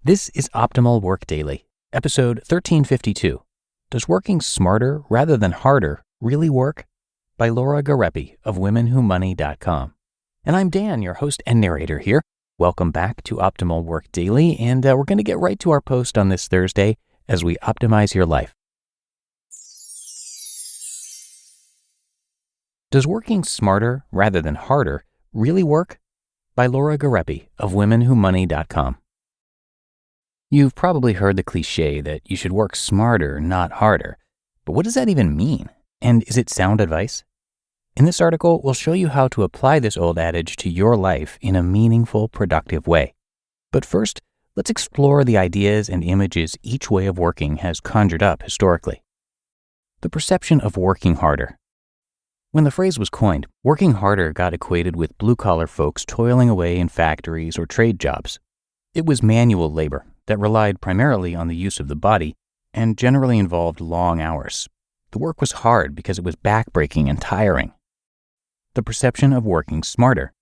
This is Optimal Work Daily, episode 1352. Does working smarter rather than harder really work? By Gariepy of womenwhomoney.com. And I'm Dan, your host and narrator here. Welcome back to Optimal Work Daily, and we're going to get right to our post on this Thursday as we optimize your life. Does working smarter rather than harder really work? By Gariepy of womenwhomoney.com. You've probably heard the cliche that you should work smarter, not harder. But what does that even mean? And is it sound advice? In this article, we'll show you how to apply this old adage to your life in a meaningful, productive way. But first, let's explore the ideas and images each way of working has conjured up historically. The perception of working harder. When the phrase was coined, working harder got equated with blue-collar folks toiling away in factories or trade jobs. It was manual labor that relied primarily on the use of the body and generally involved long hours. The work was hard because it was backbreaking and tiring. The perception of working smarter.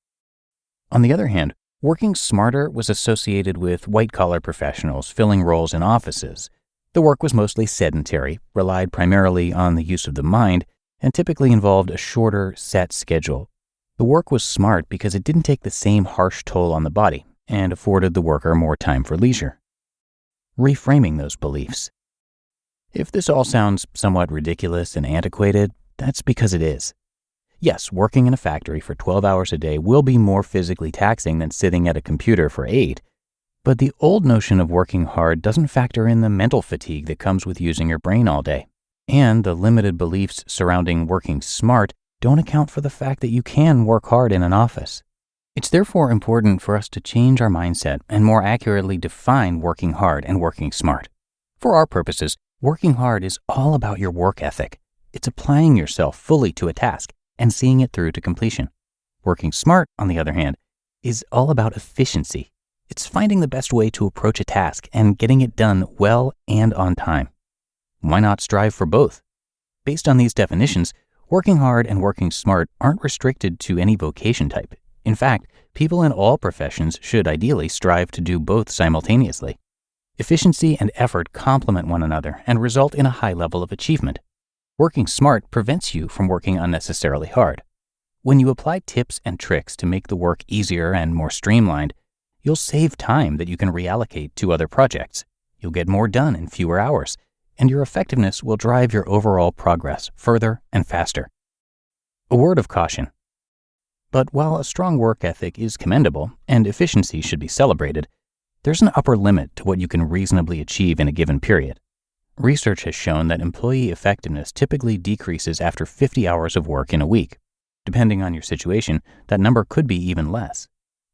On the other hand, working smarter was associated with white-collar professionals filling roles in offices. The work was mostly sedentary, relied primarily on the use of the mind, and typically involved a shorter, set schedule. The work was smart because it didn't take the same harsh toll on the body and afforded the worker more time for leisure. Reframing those beliefs. If this all sounds somewhat ridiculous and antiquated, that's because it is. Yes, working in a factory for 12 hours a day will be more physically taxing than sitting at a computer for 8, but the old notion of working hard doesn't factor in the mental fatigue that comes with using your brain all day. And the limited beliefs surrounding working smart don't account for the fact that you can work hard in an office. It's therefore important for us to change our mindset and more accurately define working hard and working smart. For our purposes, working hard is all about your work ethic. It's applying yourself fully to a task and seeing it through to completion. Working smart, on the other hand, is all about efficiency. It's finding the best way to approach a task and getting it done well and on time. Why not strive for both? Based on these definitions, working hard and working smart aren't restricted to any vocation type. In fact, people in all professions should ideally strive to do both simultaneously. Efficiency and effort complement one another and result in a high level of achievement. Working smart prevents you from working unnecessarily hard. When you apply tips and tricks to make the work easier and more streamlined, you'll save time that you can reallocate to other projects. You'll get more done in fewer hours, and your effectiveness will drive your overall progress further and faster. A word of caution. But while a strong work ethic is commendable and efficiency should be celebrated, there's an upper limit to what you can reasonably achieve in a given period. Research has shown that employee effectiveness typically decreases after 50 hours of work in a week. Depending on your situation, that number could be even less.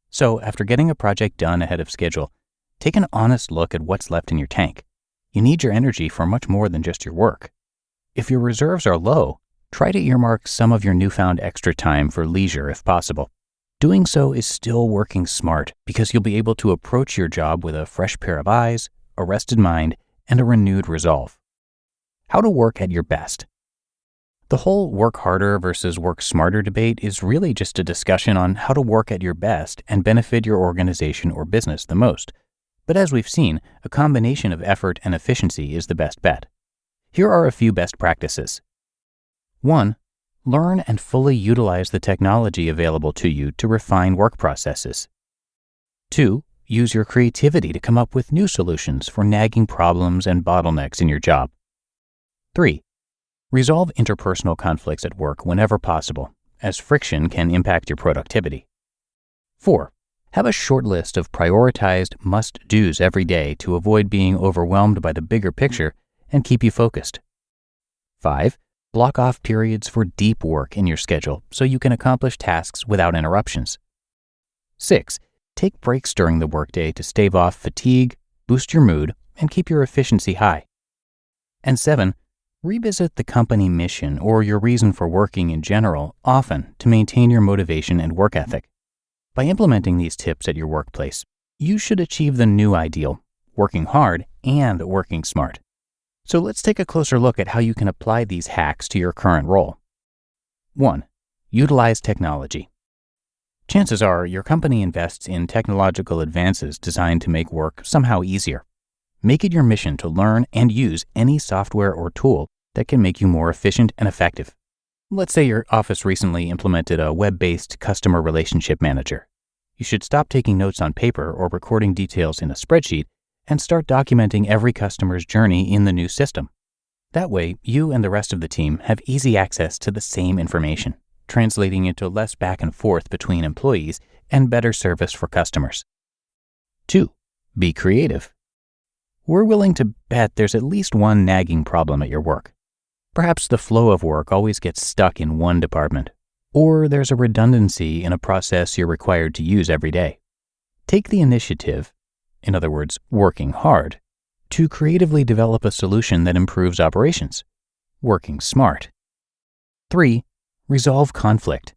So after getting a project done ahead of schedule, take an honest look at what's left in your tank. You need your energy for much more than just your work. If your reserves are low, try to earmark some of your newfound extra time for leisure if possible. Doing so is still working smart because you'll be able to approach your job with a fresh pair of eyes, a rested mind, and a renewed resolve. How to work at your best. The whole work harder versus work smarter debate is really just a discussion on how to work at your best and benefit your organization or business the most. But as we've seen, a combination of effort and efficiency is the best bet. Here are a few best practices. 1. Learn and fully utilize the technology available to you to refine work processes. 2. Use your creativity to come up with new solutions for nagging problems and bottlenecks in your job. 3. Resolve interpersonal conflicts at work whenever possible, as friction can impact your productivity. 4. Have a short list of prioritized must-dos every day to avoid being overwhelmed by the bigger picture and keep you focused. 5. Block off periods for deep work in your schedule so you can accomplish tasks without interruptions. 6. Take breaks during the workday to stave off fatigue, boost your mood, and keep your efficiency high. And 7. Revisit the company mission or your reason for working in general often to maintain your motivation and work ethic. By implementing these tips at your workplace, you should achieve the new ideal, working hard and working smart. So let's take a closer look at how you can apply these hacks to your current role. 1. Utilize technology. Chances are your company invests in technological advances designed to make work somehow easier. Make it your mission to learn and use any software or tool that can make you more efficient and effective. Let's say your office recently implemented a web-based customer relationship manager. You should stop taking notes on paper or recording details in a spreadsheet and start documenting every customer's journey in the new system. That way, you and the rest of the team have easy access to the same information, translating into less back and forth between employees and better service for customers. 2. Be creative. We're willing to bet there's at least one nagging problem at your work. Perhaps the flow of work always gets stuck in one department, or there's a redundancy in a process you're required to use every day. Take the initiative, in other words, working hard, to creatively develop a solution that improves operations. Working smart. 3. Resolve conflict.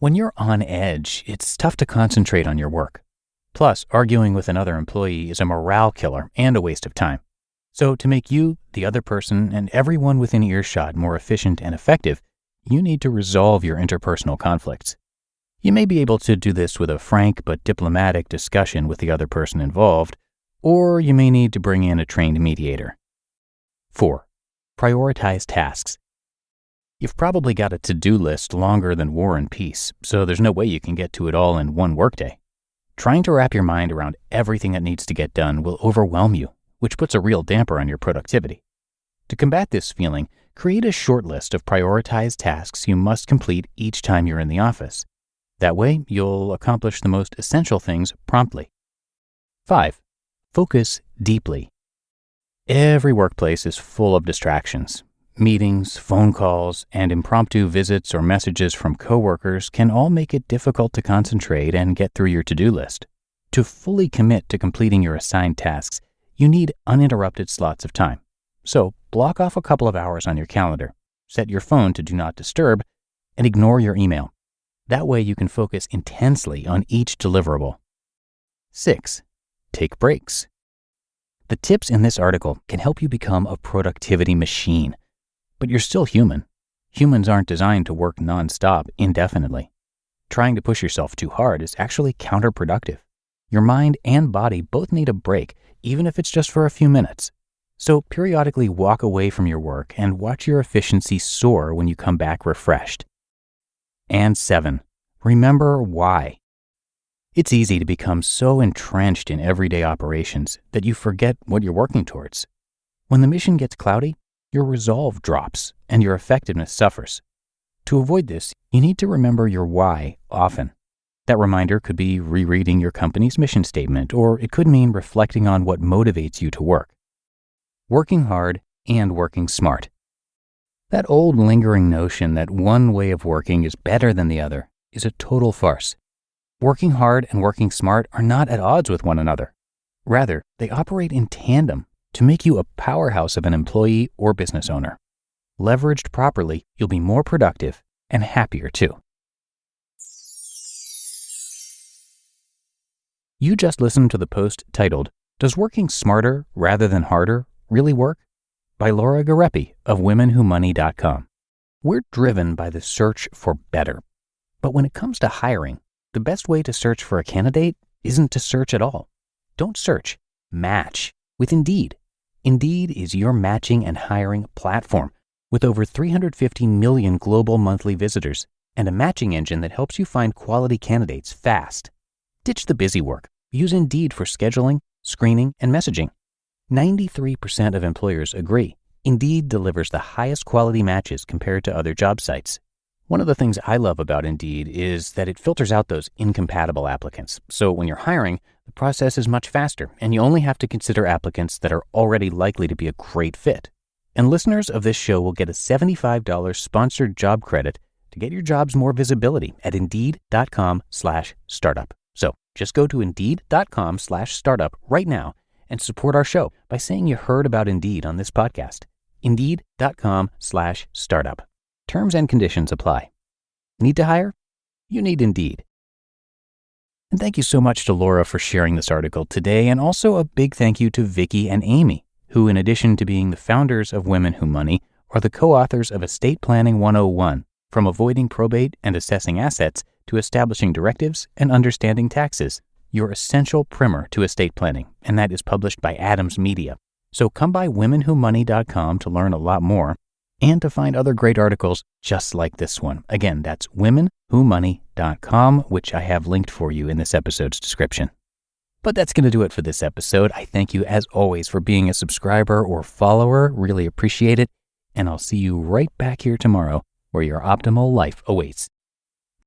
When you're on edge, it's tough to concentrate on your work. Plus, arguing with another employee is a morale killer and a waste of time. So to make you, the other person, and everyone within earshot more efficient and effective, you need to resolve your interpersonal conflicts. You may be able to do this with a frank but diplomatic discussion with the other person involved, or you may need to bring in a trained mediator. 4. Prioritize tasks. You've probably got a to-do list longer than War and Peace, so there's no way you can get to it all in one workday. Trying to wrap your mind around everything that needs to get done will overwhelm you, which puts a real damper on your productivity. To combat this feeling, create a short list of prioritized tasks you must complete each time you're in the office. That way, you'll accomplish the most essential things promptly. 5. Focus deeply. Every workplace is full of distractions. Meetings, phone calls, and impromptu visits or messages from coworkers can all make it difficult to concentrate and get through your to-do list. To fully commit to completing your assigned tasks, you need uninterrupted slots of time. So block off a couple of hours on your calendar, set your phone to do not disturb, and ignore your email. That way you can focus intensely on each deliverable. 6. Take breaks. The tips in this article can help you become a productivity machine. But you're still human. Humans aren't designed to work non-stop indefinitely. Trying to push yourself too hard is actually counterproductive. Your mind and body both need a break, even if it's just for a few minutes. So periodically walk away from your work and watch your efficiency soar when you come back refreshed. And 7. Remember why. It's easy to become so entrenched in everyday operations that you forget what you're working towards. When the mission gets cloudy, your resolve drops and your effectiveness suffers. To avoid this, you need to remember your why often. That reminder could be rereading your company's mission statement, or it could mean reflecting on what motivates you to work. Working hard and working smart. That old lingering notion that one way of working is better than the other is a total farce. Working hard and working smart are not at odds with one another. Rather, they operate in tandem to make you a powerhouse of an employee or business owner. Leveraged properly, you'll be more productive and happier too. You just listened to the post titled, "Does Working Smarter Rather Than Harder Really Work?" by Laura Gariepy of womenwhomoney.com. We're driven by the search for better. But when it comes to hiring, the best way to search for a candidate isn't to search at all. Don't search, match with Indeed. Indeed is your matching and hiring platform with over 350 million global monthly visitors and a matching engine that helps you find quality candidates fast. Ditch the busy work. Use Indeed for scheduling, screening, and messaging. 93% of employers agree Indeed delivers the highest quality matches compared to other job sites. One of the things I love about Indeed is that it filters out those incompatible applicants. So when you're hiring, the process is much faster, and you only have to consider applicants that are already likely to be a great fit. And listeners of this show will get a $75 sponsored job credit to get your jobs more visibility at Indeed.com/startup. So just go to Indeed.com/startup right now and support our show by saying you heard about Indeed on this podcast. Indeed.com/startup. Terms and conditions apply. Need to hire? You need Indeed. And thank you so much to Laura for sharing this article today, and also a big thank you to Vicky and Amy, who in addition to being the founders of Women Who Money, are the co-authors of Estate Planning 101, From Avoiding Probate and Assessing Assets to establishing directives and understanding taxes, your essential primer to estate planning, and that is published by Adams Media. So come by womenwhomoney.com to learn a lot more and to find other great articles just like this one. Again, that's womenwhomoney.com, which I have linked for you in this episode's description. But that's going to do it for this episode. I thank you, as always, for being a subscriber or follower. Really appreciate it. And I'll see you right back here tomorrow where your optimal life awaits.